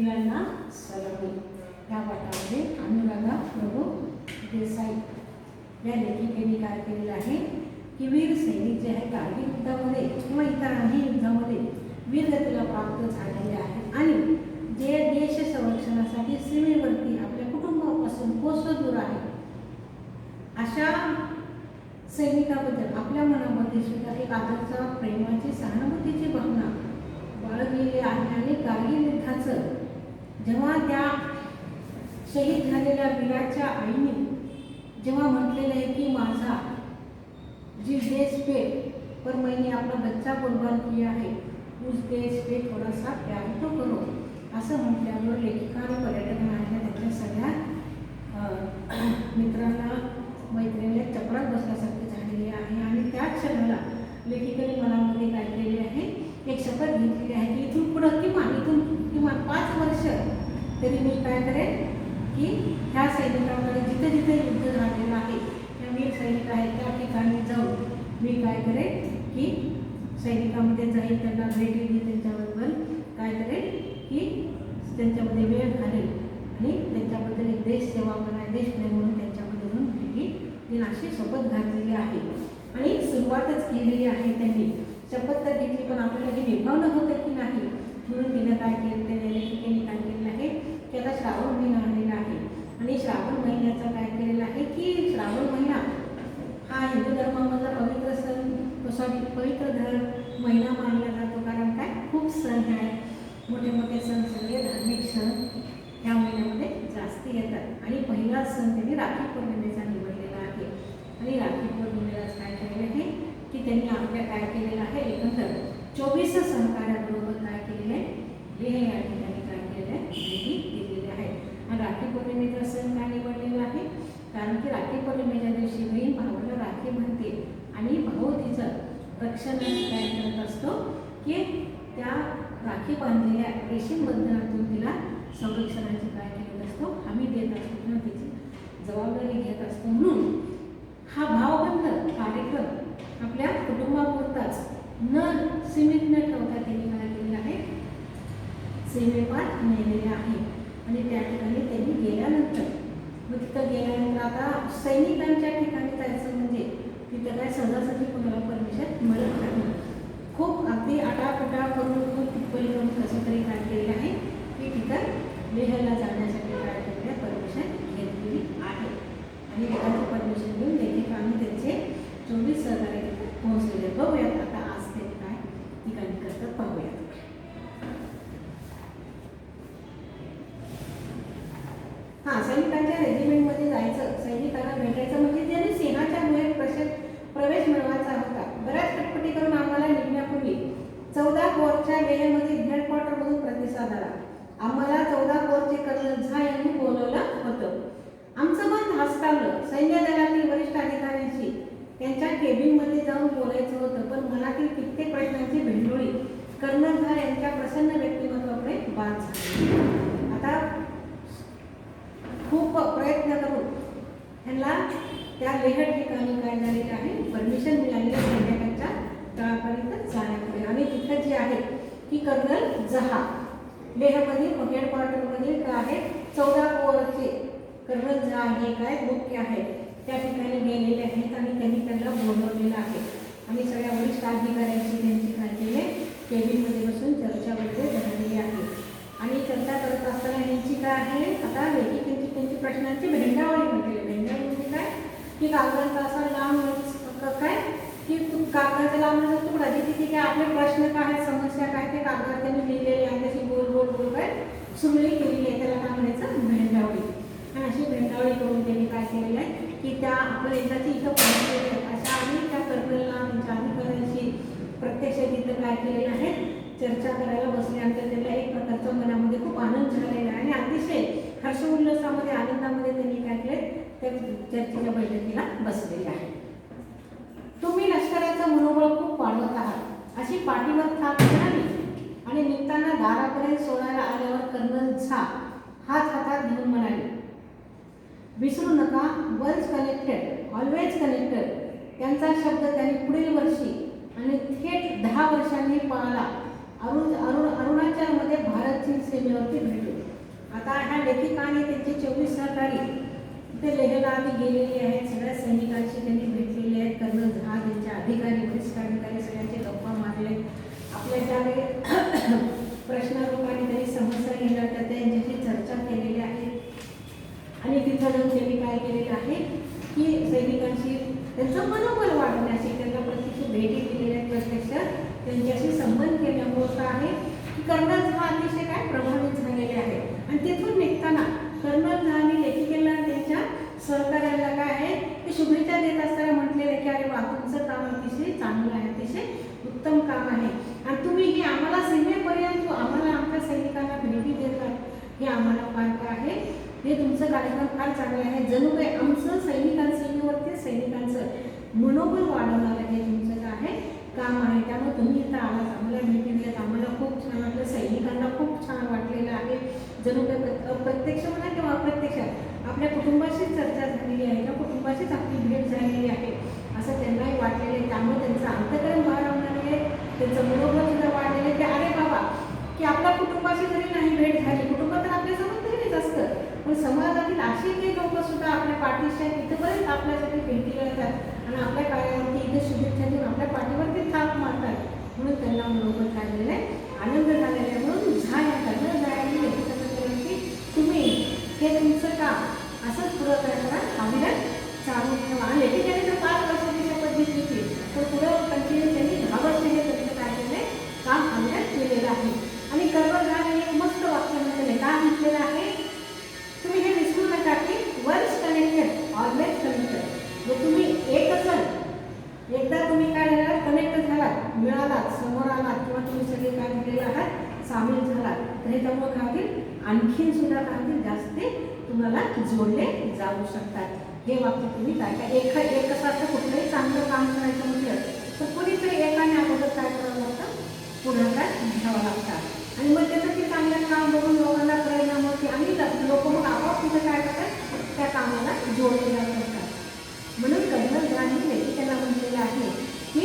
वीरांना सलामी या पाठामध्ये अनुराधा प्रभू देसाई या लेखिकेने काय केलेलं आहे की वीर सैनिक जे आहे कारगिल युद्धामध्ये किंवा इतरही युद्धामध्ये वीरगतीला प्राप्त झालेले आहेत आणि जे देश संरक्षणासाठी सीमेवरती आपल्या कुटुंबापासून कोसो दूर आहे अशा सैनिकाबद्दल आपल्या मनामध्ये सुद्धा एक आदरचा प्रेमाची सहानुभूतीची भावना बाळगलेली आहे आणि कारगिल युद्धाचं जेव्हा त्या शहीद झालेल्या वीराच्या आईने जेव्हा म्हटलेलं आहे की माझा जिस देश पे पर मैंने अपना बच्चा कुर्बान किया है उस देश पे थोड़ा सा प्यार तो करो असं म्हटल्यावर लेखिका आणि पर्यटकांना त्यांच्या सगळ्या मित्रांना मैत्रिणीला चपरात बसल्यासारखे झालेले आहे आणि त्याच क्षणाला लेखिकेने मनामध्ये काय केले आहे एक शपथ घेतलेली आहे की इथून पुढं किमान 5 वर्ष तरी मी काय करेन की ह्या सैनिकांकडे जिथे जिथे युद्ध झालेलं आहे त्या वीर सैनिक आहेत त्या ठिकाणी जाऊन मी काय करेन की सैनिकांमध्ये जाईल त्यांना भेट दिली त्यांच्याबरोबर काय करेन की त्यांच्यामध्ये वेळ घालेल आणि त्यांच्याबद्दल एक देश सेवा करा देशप्रेम म्हणून त्यांच्यामध्ये जाऊन भेटी देईन अशी शपथ घातलेली आहे आणि सुरुवातच केलेली आहे त्यांनी शपथ तर घेतली पण आपल्याला हे निभावणं होतं की नाही म्हणून तिनं काय केलं त्या लेखिकेने काय केलेलं आहे की आता श्रावण महिना आलेला आहे आणि श्रावण महिन्याचा काय केलेला आहे की श्रावण महिना हा हिंदू धर्मामधला पवित्र सण पवित्र महिना मानला जातो कारण काय खूप सण आहेत मोठे मोठे सण सगळे धार्मिक सण ह्या महिन्यामध्ये जास्त येतात आणि पहिला सण त्यांनी राखी पौर्णिमेचा निवडलेला आहे आणि राखी पौर्णिमेलाच काय केलेलं आहे की त्यांनी आपल्या काय केलेलं आहे एकंदर 24 सहकार्याबरोबर काय केलेलं आहे हे या ठिकाणी काय केलेलं आहे भेटी दिलेली आहे आणि राखी पौर्णिमेचा सण काय निवडलेला आहे कारण की राखी पौर्णिमेच्या दिवशी बहीण भावाला राखी म्हणते आणि भाऊ तिचं रक्षण काय करत असतो की त्या राखी बांधलेल्या रेशीम बंधनातून तिला संरक्षणाची काय केलेलं असतो हमी देत असतो किंवा तिची जबाबदारी घेत असतो म्हणून हा भावबंध कार्यक्रम आपल्या कुटुंबापुरताच न सीमित न ठेवता त्यांनी काय केलेलं आहे सीमेपार नेलेले आहे आणि त्या ठिकाणी त्यांनी गेल्यानंतर मग तिथं गेल्यानंतर आता सैनिकांच्या ठिकाणी जायचं म्हणजे तिथं काय सहजासाठी कोणाला परमिशन मिळत नाही खूप अगदी आटापिटा करून खूप टिप्पणी करून कसं तरी काय केलेलं आहे की तिथं लेहला जाण्यासाठी काय केलेलं आहे परमिशन घेतलेली आहे आणि तिथं परमिशन घेऊन लेखिकांनी त्यांचे 24 सहकार्य पोहोचलेले बघूयात आता आज ते काय ठिकाणी करतात पाहूयात हां सैनिकांच्या रेजिमेंटमध्ये जायचं सैनिकांना भेटायचं म्हणजे त्यांनी सेनाच्या गुहेत प्रवेश मिळवायचा होता बऱ्याच कटपटी करून आम्हाला निघण्यापूर्वी 14 कोरच्या लेहमधील हेडक्वार्टरमधून प्रतिसाद आला आम्हाला 14 कोरचे कर्नल झा यांनी बोलवलं होतं आमचं मन धास्तावलं सैन्य दलातील वरिष्ठ अधिकाऱ्यांशी त्यांच्या केबिनमध्ये जाऊन बोलायचं होतं पण मनातील कित्येक प्रश्नांची भेंडोळी कर्नल झा यांच्या प्रसन्न व्यक्तिमत्वाकडे बाद झाली आता खूप प्रयत्न करून त्यांना त्या लेह ठिकाणी काय झालेलं आहे परमिशन मिळालेली सैनिकांच्या तळापर्यंत जाण्याकडे आणि तिथं जे आहे की कर्नल जहा लेहमधील हेडक्वार्टरमधील काय आहे 14 कोरचे कर्नल जहा हे काय मुख्य आहेत त्या ठिकाणी गेलेले आहेत आणि त्यांनी त्यांना बोलवलेलं आहे आणि सगळ्या वरिष्ठ अधिकाऱ्यांची त्यांची काय केले केबिनमध्ये बसून चर्चा वगैरे झालेली आहे आणि चर्चा करत असताना यांची काय आहे आता त्यांची प्रश्नांची भेंडावळी म्हटलेली भेंडावळी म्हणजे काय की कागदाचा असा लांब काय की कागदाचा लांब तुकडा जिथे काय आपले प्रश्न काय आहेत समस्या काय ते कागदात त्यांनी लिहिलेले आहे त्याची गोल गोल गोल काय सुरळी केलेली आहे त्याला काय म्हणायचं भेंडावळी आणि अशी भेंडावळी करून त्यांनी काय केलेलं आहे की त्या आपण एकदाची इथं पोहोचलेले आहेत अशा आणि त्या कर्नलला त्यांच्या अधिकाऱ्यांशी प्रत्यक्ष तिथं काय केलेलं आहे चर्चा करायला बसल्यानंतर त्यांना एक प्रकारचा मनामध्ये खूप आनंद झालेला आहे आणि अतिशय हर्षोल्लासामध्ये आनंदामध्ये त्यांनी काय केले त्या चर्चेच्या बैठकीला बसलेले आहे तुम्ही लष्कराचं मनोबळ खूप वाढवत आहात अशी पाठीवर थाप मिळाली आणि निघताना दारापर्यंत सोडायला आल्यावर कर्नल झा हात हातात घेऊन म्हणाले विसरू नका वन्स कनेक्टेड ऑलवेज कनेक्टेड त्यांचा शब्द त्यांनी पुढील वर्षी आणि थेट 10 वर्षांनी पाळला अरुणाचलमध्ये भारत चीन सीमेवरती भेटू. आता ह्या लेखिकाने त्यांचे 24 सहकारी ते लेहला आधी गेलेले आहेत. सगळ्या सैनिकांशी त्यांनी भेटलेले आहेत. कर्नल झा, त्यांचे अधिकारी, वरिष्ठ अधिकारी सगळ्यांचे गप्पा मारले. आपल्या ज्या काही प्रश्नारूपाने त्यांनी समस्या घेतल्या होत्या त्यांच्याशी चर्चा केलेली आहे. आणि तिथं जाऊन त्यांनी काय केलेलं आहे की सैनिकांशी त्यांचं मनोबल वाढवण्यासाठी त्यांना प्रत्यक्ष भेटी दिलेल्या आहेत. प्रत्यक्ष त्यांच्याशी संबंध केल्यामुळं काय आहे की कर्नल झा अतिशय काय प्रभावित झालेले आहे. आणि तिथून निघताना कर्नल झाने लेखिकेला त्यांच्या सहकार्याला काय आहे की शुभेच्छा देत असताना म्हटलेलं की अरे वा, तुमचं काम अतिशय चांगलं आहे, अतिशय उत्तम काम आहे आणि तुम्ही हे आम्हाला सीमेपर्यंत आम्हाला आमच्या सैनिकांना भेटी देतात, हे आम्हाला फार काय आहे, हे तुमचं कार्यक्रम फार चांगलं आहे. जणू काही आमचं सैनिकांवरती सैनिकांचं मनोबल वाढवणारं हे तुमचं काय आहे काम आहे. त्यामुळे तुम्ही इथं आलात, आम्हाला भेटी दिल्यात, आम्हाला खूप छान वाटलं, सैनिकांना खूप छान वाटलेलं आहे. जणू काही प्रत्यक्ष म्हणा किंवा अप्रत्यक्ष आपल्या कुटुंबाशीच चर्चा झालेली आहे, त्या कुटुंबाशीच आपली भेट झालेली आहे असं त्यांनाही वाटलेलं आहे. त्यामुळे त्यांचं अंतःकरण भारावणारे आहे, त्यांचं मनोबल सुद्धा वाढलेलं आहे की अरे बाबा की आपल्या कुटुंबाशी जरी नाही भेट झाली, कुटुंब तर आपल्यासोबत नेहमीच असतं, पण समाजातील अशी काही लोक सुद्धा आपल्या पाठीशी आहेत, इथंपर्यंत आपल्यासाठी भेटीला येतात आणि आपल्या कार्यावरती इथे शुभेच्छा देऊन आपल्या पाठीवरती थाप मारतात. म्हणून त्यांना मनोबल काय झालेलं आहे, आनंद झालेला आहे. म्हणून झालं जायला लेखकांना केलं की तुम्ही हे तुमचं काम असंच पुढं काय करा, अभिनय चालू ठेवा. आणि लेखिकाने तर 5 वर्षाची शपथ घेतली होती, तर पुढं कंटिन्यू त्यांनी 10 वर्ष हे त्यांचं काय केलं काम अभिनय केलेलं आहे. आणि कर्नल झाने एक मस्त वाक्य म्हटलेलं आहे, काय म्हटलेलं आहे, तुम्ही हे विसरू नका की वन्स कनेक्टेड ऑलवेज कनेक्टेड. जर तुम्ही एक असाल, एकदा तुम्ही काय झाला कनेक्ट झालात, मिळालात, समोर आलात किंवा तुम्ही सगळे काय झालेले आहात सामील झालात, तर हे त्यामुळे काय होतील आणखीन सुद्धा काय होतील जास्त तुम्हाला जोडले जाऊ शकतात. हे वाक्य तुम्ही काय काय एक असं कुठलंही चांगलं काम करायचं म्हटलं तर कोणीतरी एकाने अगोदर काय करावं लागतं, पुढाकार घ्यावा लागतात. आणि मग त्याचं ते चांगलं काम बघून लोकांना प्रेरणा मिळते आणि लोक मग आपोआप तुझं काय करतात, त्या कामाला जोडले जात असतात. म्हणून कर्नल झाने लेखिकांना म्हटलेलं आहे की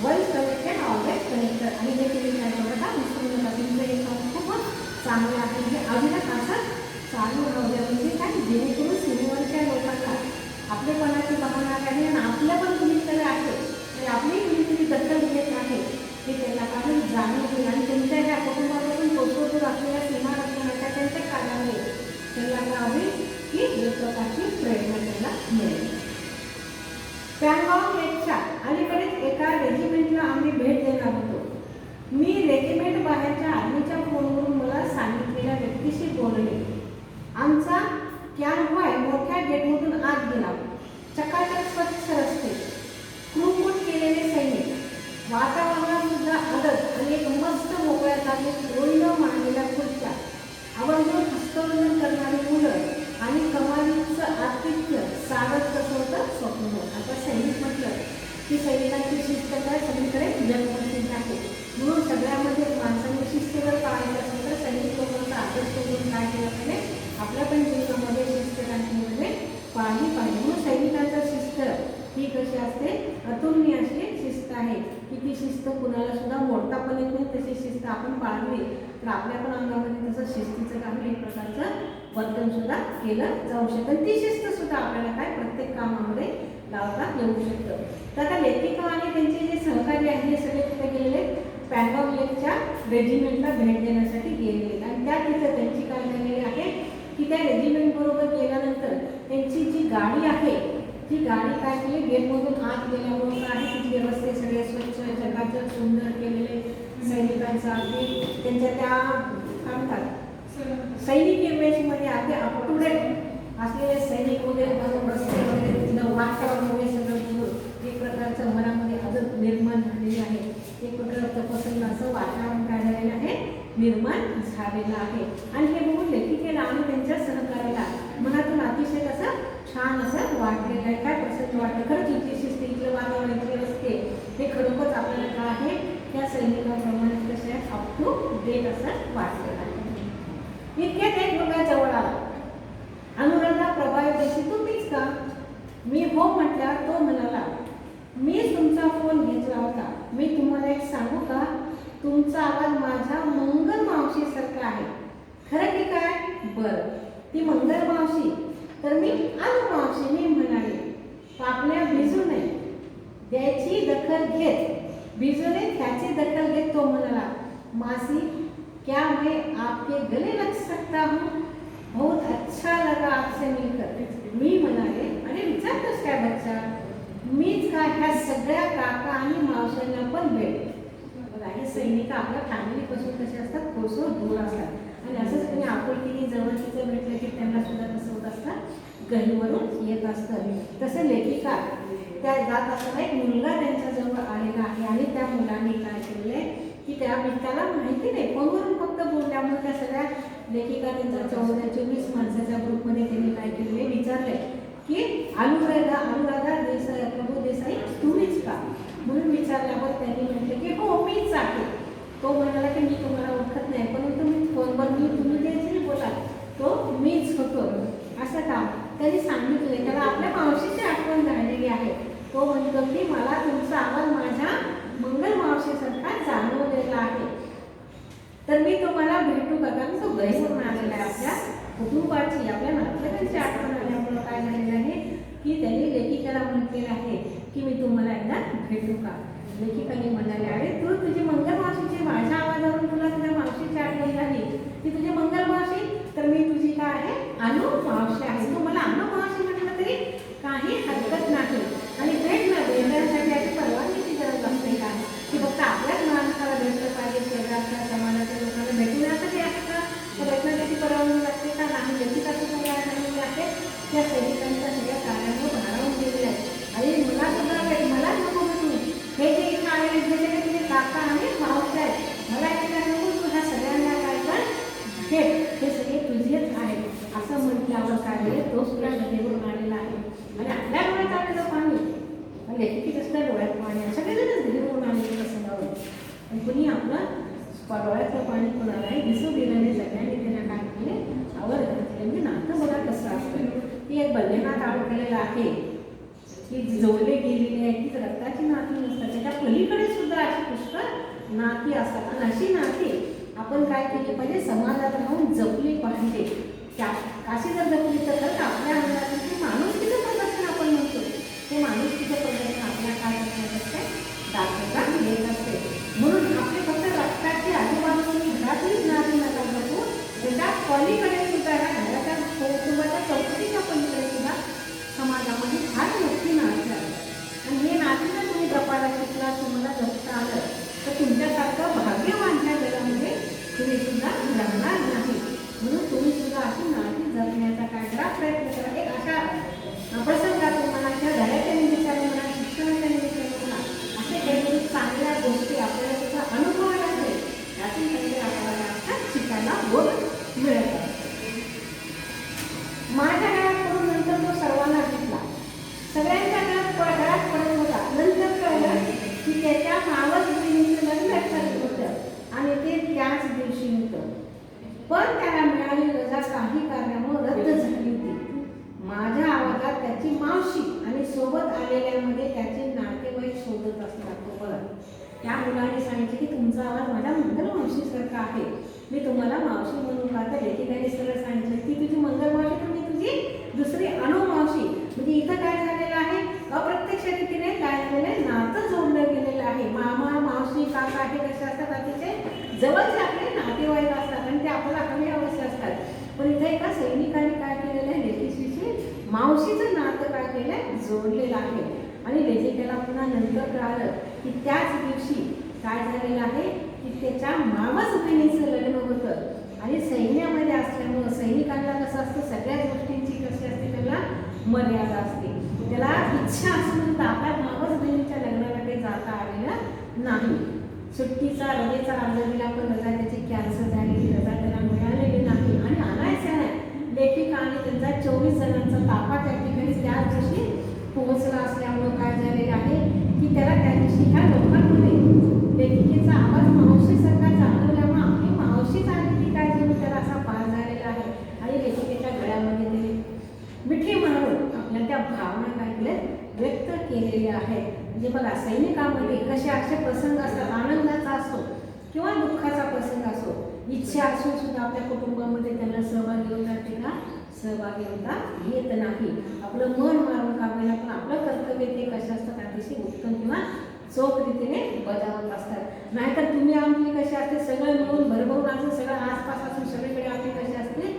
वन्स कनेक्टेड ऑलवेज कनेक्टेड. आणि हे तुम्ही काय करता विसरू नका, तुमचं हे काम खूप चांगलं आहे. हे अभिनय असं चालू राहू द्या, म्हणजे काय जेणेकरून सीमेवरच्या लोकांना आपलेपणाची भावना आहे आणि आपलं पण कुणीतरी आहे आणि आपली कुणीतरी दखल घेत आहे हे त्यांना काही जाणून होईल. आणि त्यांच्या ह्या कुटुंबापासून दूर असलेल्या सीमा रक्षणाच्या त्यांच्या कार्यामुळे त्यांना काय होईल की एक प्रकारची प्रेरणा त्यांना मिळेल. पॅनगॉंग लेकच्या अलीकडेच एका रेजिमेंटला आम्ही भेट देणार होतो. मी रेजिमेंट बाहेरच्या आर्मीच्या फोनवरून मला सांगितलेल्या व्यक्तीशी बोलले. आमचा कॅनव्हॉय मोठ्या गेटमधून आत गेला. चकाचक स्वच्छ रस्ते, क्रूबूट केलेले सैनिक, वातावरणात सुद्धा आदत आणि एक मस्त मोकळ्या जागेत ओळीनं मांडलेल्या खुर्च्या, आवर्जून हस्तवंदन करणारी मुलं आणि कमालीचं आतिथ्य सागत कसं होतं स्वप्न. आता सैनिक म्हटलं की सैनिकांची शिस्त काय सगळीकडे जगप्रसिद्ध आहे. म्हणून सगळ्यामध्ये माणसांनी शिस्त जर पाळायचं असेल तर सैनिक लोकांचा आदर्श करून काय केलं पाहिजे, आपल्या पण जीवनामध्ये शिस्त राखण्यामध्ये पाळली पाहिजे. म्हणून सैनिकांचा शिस्त ही कशी असते, अतुलनीय अशी शिस्त आहे की ती शिस्त कुणाला सुद्धा मोडता पण येत नाही. तशी शिस्त आपण पाळली तर आपल्या पण अंगामध्ये तसं शिस्तीचं काम एक प्रकारचं वर्तन सुद्धा केलं जाऊ शकतं. ती शिस्त सुद्धा आपल्याला काय प्रत्येक कामामध्ये लावता येऊ शकतं. तर आता लेखिका आणि त्यांचे जे सहकारी आहेत हे सगळे तिथे गेलेले पॅनगॉंग लेकच्या रेजिमेंटला भेट देण्यासाठी गेलेले आणि त्या तिथं त्यांची काय झालेली आहे की त्या रेजिमेंट बरोबर गेल्यानंतर त्यांची जी गाडी आहे ती गाडी काय केली, गेटमधून आत गेल्यामुळे काय आहे तिथले रस्ते सगळे स्वच्छ चकाचक सुंदर केलेले, सैनिकांचा अगदी त्यांच्या त्या काय म्हणतात सैनिकी वेशमध्ये अगदी अप टू डेट असलेले सैनिक वगैरे बघून रस्ते वगैरे तिथलं वातावरण वगैरे सगळं बघून एक प्रकारचं मनामध्ये आदत निर्माण झालेली आहे. एक प्रकारचं पसंत असं वातावरण काय झालेलं आहे, निर्माण झालेलं आहे. आणि हे बघून लेखिकेला आणि त्यांच्या सहकार्याला मनातून अतिशय असं छान असं वाटलेलं आहे. काय प्रसन्न वाटलं, खरंच इथली शिस्त, इथलं वातावरण, इथले रस्ते हे खरोखरच आपल्याला काय आहे त्या सैनिकांप्रमाणे कसे आहे अप टू डेट असं वाटलेलं आहे. इतक्यात एक मुलगा जवळ आला. अनुराधा प्रभादेशी तुम्हीच का? मी हो म्हटल्यावर तो म्हणाला, मीच तुमचा फोन घेतला होता. मी तुम्हाला एक सांगू का, तुमचा आवाज माझ्या मंगल मावशीसारखा आहे. खरं की काय? बरं, ती मंगल मावशी तर मी अनु मावशी. मी म्हणाले, पापण्या भिजू नये, त्याची दखल घेत, भिजू नये त्याची दखल घेत तो म्हणाला, मासी क्या मैं आपके गले लग सकता हूँ? बहुत अच्छा लगा आपसे मिलकर. मी म्हणाले, अरे विचारतोस काय बच्चा, मीच काय ह्या सगळ्या काका आणि मावशांना पण भेट. हे सैनिक आपल्या फॅमिलीपासून कसे असतात, कोसो दूर असतात आणि असंच कोणी आपुलकीने जवळचीचं भेटलं की त्यांना सुद्धा कसं होत असतात, गहीवरून येत असतं. तसं लेखिका त्या जात असताना एक मुलगा त्यांच्याजवळ आलेला आहे आणि त्या मुलाने काय केले की त्याला माहिती नाही, फोनवरून फक्त बोलल्यामुळे त्या सगळ्या लेखिका त्यांच्या 14-24 माणसाच्या ग्रुपमध्ये त्यांनी काय केले, विचारले की अनुराधा देसाई, प्रभू देसाई तुम्हीच का? म्हणून विचारल्यावर त्यांनी म्हटलं की हो मीच आहे. तो म्हणाला की मी तुम्हाला ओळखत नाही, परंतु मी फोनवर तुम्ही जे बोला तो मीच होतो. असं काम त्यांनी सांगितले. त्याला आपल्या मावशीची आठवण झालेली आहे. तो म्हणतो की मला तुमचा आवाज माझ्या मंगल मावशीसारखा जाणवलेला आहे, तर मी तुम्हाला भेटू का? कारण तो गैरून आलेला आहे. आपल्या कुटुंबाची, आपल्या नातेवाईकांची आठवण आल्यामुळं काय झालेलं आहे की त्यांनी लेखिकेला म्हटलेलं आहे की मी तुम्हाला एकदा भेटू का? लेखिकाने म्हणाले, अरे तू तुझी मंगल मावशीची, माझ्या आवाजावरून तुला तुझ्या मावशीची आठवण झाली, ती तुझी मंगल मावशी, तर मी तुझी काय आहे, अनु मावशी आहे. तू मला अनु मावशी म्हटलं तरी काही हरकत नाही. आणि भेट ना भेटण्यासाठी याची परवानगीची गरज असते का? की फक्त आपल्याच माणसाला भेटलं पाहिजे, शहरातल्या समाजाच्या लोकांना भेटण्यासाठी असतं तर भेटण्यासाठी परवानगी लागते का? नाही. लेखिकाची काय झालेली आहे, त्या सैनिकांच्या सगळ्या कार्यावर भारावून गेलेल्या आहेत. आणि मला सुद्धा भेट, मला नको भेटू, हे जे इथं आलेले जे तुझे काका आणि मावशी आहेत, मला इथे नको, तू ह्या सगळ्यांना काय कर भेट, हे सगळे तुझेच आहेत. असं म्हटल्यावर काय तो सुद्धा गदेवरून आलेला आहे. आणि आपल्या डोळ्यात आलेलं पाणी, लेखिकेच्या सुद्धा डोळ्यात पाणी आहे. सगळेजणच गदेवरून आलेलं प्रसंगावर, आणि कुणी आपलं डोळ्यातलं पाणी कोणालाही दिसू दिलं नाही. सगळ्यांनी त्यांना काय केले, आवर घातले. म्हणजे नातं बघा कसं असतं. ती एक बंधनात अडकलेलं आहे, की जोडले गेलेली आहे, की रक्ताची नाती नसतात, त्याच्या पलीकडे सुद्धा अशी पुष्कळ नाती असतात. आणि अशी नाती आपण काय केली पाहिजे, समाजात राहून जपली पाहिजे. त्या अशी जर जपली तर खरंच आपल्या अंगातील जे माणुसकीचं प्रदर्शन आपण म्हणतो, ते माणुसकीचं प्रदर्शन आपल्या काय करण्यात असते, दाखवता येत असते. म्हणून आपले फक्त रक्ताची आजूबाजूची घरातलीच नाती नका जपू, त्याच्या पलीकडे सुद्धा घराच्या कुटुंबाच्या चौकटीच्या पलीकडे सुद्धा समाजामध्ये फार मोठी नाती आहे. आणि हे नाती जर तुम्ही जपायला शिकला, तुम्हाला जपता आलं, तर तुमच्यासारखं भाग्यवान ह्या जगामध्ये तुम्ही सुद्धा जगणार नाही. म्हणून तुम्ही सुद्धा अशी नाती जपण्याचा काय करा, प्रयत्न करा. एक अशा प्रसंगात तुम्हाला किंवा घराच्या निमित्ताने म्हणा, शिक्षणाच्या निमित्ताने म्हणा, असे काहीतरी चांगल्या गोष्टी आपल्याला सुद्धा अनुभवायला मिळेल. त्यातून काहीतरी आपल्याला शिकायला बोध मिळत असते. माझ्या घरात पडून नंतर तो सर्वांना भेटला, सगळ्यांच्या घरात पडत होता. नंतर कळलं की त्याच्या मावस बहिणीचं लग्न ठरलं होतं आणि ते त्याच दिवशी होतं. पण त्याला मिळालेली रजा काही कारणामुळे रद्द झाली होती. माझ्या आवाजात त्याची मावशी आणि सोबत आलेल्यामध्ये त्याचे नातेवाईक शोधत असतात. त्या मुलाने सांगितले की तुमचा आवाज माझ्या मंगल मावशीसारखा आहे, मी तुम्हाला मावशी म्हणून का? तर लेखिकाने सरळ सांगितलं की तुझी मंगल मावशी तर मी तुझी दुसरी अनु मावशी. म्हणजे इथं काय झालेलं आहे, अप्रत्यक्ष रीतीने काय झालेलं आहे, नातं जोडलं गेलेलं आहे. मामा मावशी काका हे कसे असतात, अतिशय जवळचे आपले नातेवाईक असतात आणि ते आपल्याला कमी अवश्य असतात. पण इथे एका सैनिकाने काय केलेलं आहे, लेखिकेशी मावशीचं नातं काय केलं आहे, जोडलेलं आहे. आणि लेखिकेला पुन्हा नंतर कळालं की त्याच दिवशी काय झालेलं आहे की त्याच्या मावस बहिणीचं लग्न होतं. आणि सैन्यामध्ये असल्यामुळं सैनिकांना कसं असतं, सगळ्याच गोष्टींची कशी असते, त्याला मर्यादा असते. त्याला इच्छा असून आपल्या मावस बहिणीच्या लग्नाला काही जाता आलेलं नाही. सुट्टीचा रजेचा अर्ज दिला पण रजा त्याची कॅन्सल झालेली, रजा त्याला मिळालेली नाही. आणि आणायचं नाही, लेखिका आणि त्यांचा 24 जणांचा ताफा त्या ठिकाणी त्याच दिवशी पोहोचला असल्यामुळं काय झालेलं आहे की त्याला त्या दिवशी ह्या लोकांमध्ये लेखिकेचा आवाज मावशीसारखा जाणवल्यामुळे आपली मावशीच आली की काय जणू त्याला असा पार झालेला आहे. आणि लेखिकेच्या गळ्यामध्ये ते मिठी मारून आपल्या त्या भावना काय केल्या व्यक्त केलेल्या आहेत. म्हणजे बघा सैनिकामध्ये कसे असे प्रसंग असतात, आनंदाचा असतो किंवा दुःखाचा प्रसंग असो, इच्छा असून सुद्धा आपल्या कुटुंबामध्ये त्यांना सहभागी होता येते का? सहभागी होता येत नाही. आपलं मन मारून का होईना पण आपलं कर्तव्य ते कशा असतात अतिशय उत्तम किंवा चोख रीतीने बजावत असतात. नाहीतर तुम्ही आमची कशी असते सगळं मिळून भरभरून असं सगळं आसपास असून सगळीकडे आपली कशी असते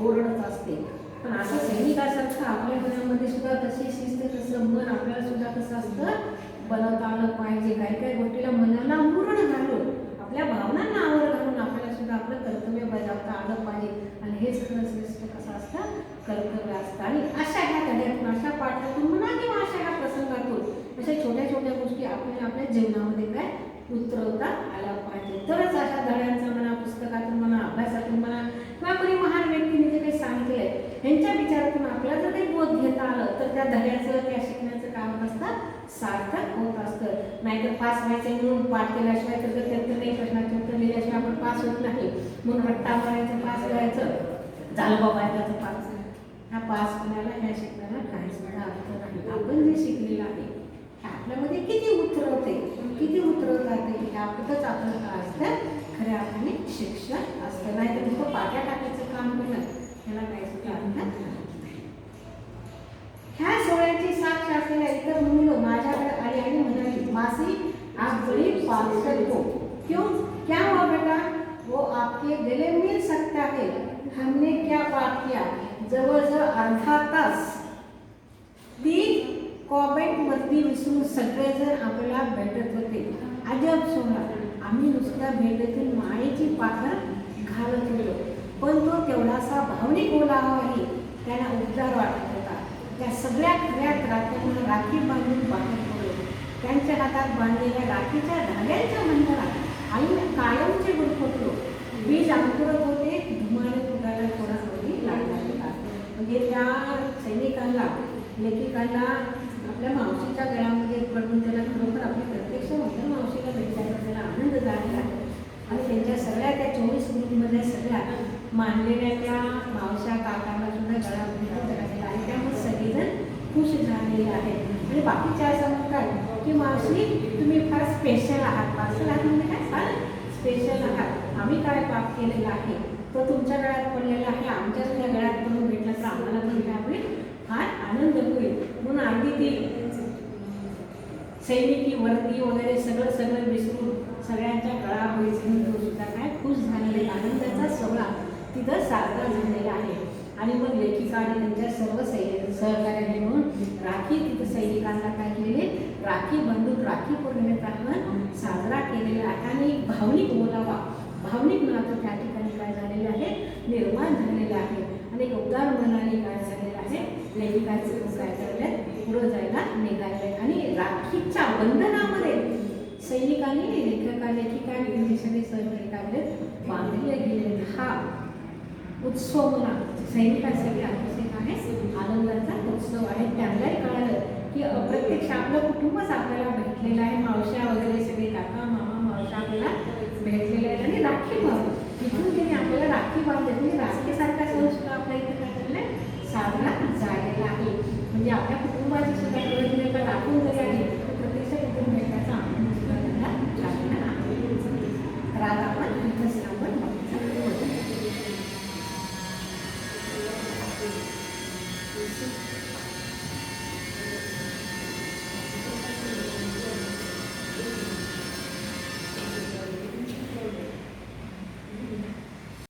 ओरडत असते. पण असं सैनिकासारखं आपल्या मनामध्ये सुद्धा तशी शिस्त तसं मन आपल्याला सुद्धा कसं असतं बनवता आलं पाहिजे. काही काही गोष्टीला मनाला मुरण घालून आपल्या भावनांना आवर घालून आपल्याला सुद्धा आपलं कर्तव्य बजावता आलं पाहिजे. आणि हेच खरं श्रेष्ठ कसं असतं कर्तव्य असतं. आणि अशा ह्या धड्यातून अशा पाठातून म्हणा किंवा अशा ह्या प्रसंगातून अशा छोट्या छोट्या गोष्टी आपल्याला आपल्या जीवनामध्ये काय उतरवता आला पाहिजे. तरच अशा धड्यांचा म्हणा पुस्तकातून म्हणा अभ्यासातून म्हणा किंवा कोणी महान व्यक्तीने जे काही सांगितलं आहे ह्यांच्या विचारातून आपल्याला जर काही बोध घेता आलं तर त्या धड्याचं त्या शिकण्याचं काम असतं सार्थक होत असतं. नाहीतर पास व्हायचं म्हणून पाठ केल्याशिवाय तर त्यातलं काही प्रश्नाचे उत्तर लिहिल्याशिवाय आपण पास होत नाही. म्हणून रट्टा मारायचं पास व्हायचं झालं बाबा त्याचं पास. ह्या पास होण्याला ह्या शिकण्याला काही सुद्धा अर्थ नाही. आपण जे शिकलेलं आहे हे आपल्यामध्ये किती उतरवते किती उतरवता येते ह्याबद्दलच आपलं काय असतं खऱ्या अर्थाने शिक्षण असतं. नाही तर नुसतं पाट्या टाकायचं काम करणं ह्याला काही सुद्धा अर्थ नाही. ह्या सोहळ्याची साक्ष असलेल्या इतर मुलं माझ्याकडे आली आणि म्हणाली मासी आप बड़ी पागल हो क्यों क्या हुआ बेटा? वो आपके गले मिल सकता है. हमने क्या पाप किया? जवळजवळ अर्धा तास ती कॉमेंट मधली विसरून सगळेजण आपल्याला भेटत होते. अजब सोहळा. आम्ही नुसत्या भेटीतून मायेची पाखर घालत होतो पण तो तेवढासा भावनिक ओलावाही त्यांना उद्गार वाटत होता. त्या सगळ्या खऱ्या राख्यांना राखी बांधून बाहेर पडलो. त्यांच्या हातात बांधलेल्या राखीच्या धाग्यांच्या मंडळात आम्ही कायमचे गुरफटलो. वीज अंकुरत होते. धुमाने फुटायला थोडा वेळी लागला होता. म्हणजे त्या सैनिकांना लेखिकांना आपल्या मावशीच्या गळ्यामध्ये पडून त्याला खरोखर आपली प्रत्यक्ष मोठ्या मावशीला भेटल्याचा त्याला आनंद झालेला आहे. आणि त्यांच्या सगळ्या त्या 24 ग्रुपमध्ये सगळ्या मानलेल्या त्या मावशा काकांना सुद्धा गळ्यामध्ये झालेला आहे. त्यामुळे सगळेजण खुश झालेले आहेत. आणि बाकीच्या असं म्हणतात की मावशी तुम्ही फार स्पेशल आहात. पार्सल आहात म्हणजे काय फार स्पेशल आहात. आम्ही काय पाप केलेला आहे तो तुमच्या गळ्यात पडलेला आहे. आमच्या सुद्धा गळ्यात पडून भेटला तर आम्हाला पण त्यामुळे फार आनंद होईल. म्हणून अगदी ती सैनिकी वर्दी वगैरे सगळं विसरून सगळ्यांच्या गळा विसरून तो सुद्धा काय खुश झालेला आनंदाचा सोहळा तिथं साजरा झालेला आहे. आणि मग लेखिका आणि त्यांच्या सर्व सहकार्याने म्हणून राखी तिथं सैनिकांना काय केलेले राखी बांधून राखी पौर्णिमेचा सण साजरा केलेला आहे. आणि भावनिक ओलावा भावनिक नातं त्या ठिकाणी काय झालेलं आहे निर्माण झालेलं आहे. आणि एक उदार मनाने काय झालेलं आहे लेखिकाचं काय झालेलं पुढं जायला निघाले. आणि राखीच्या बंधनामध्ये सैनिकांनी लेखिका सगळे सहकारी काय बांधले गेले. हा उत्सव म्हणा सैनिकांसाठी अतिशय आहे आनंदाचा उत्सव आहे. त्यांनाही कळालं की अप्रत्यक्ष आपलं कुटुंबच आपल्याला भेटलेलं आहे. मावश्या वगैरे सगळे काका मामा मावशा आपल्याला भेटलेले आहेत. आणि राखी बांध तिथून त्यांनी आपल्याला राखी बांधले. म्हणजे राखीसारखा सण सुद्धा आपल्या इथे काय झालेला साजरा झालेला आहे. म्हणजे आपल्या कुटुंबाची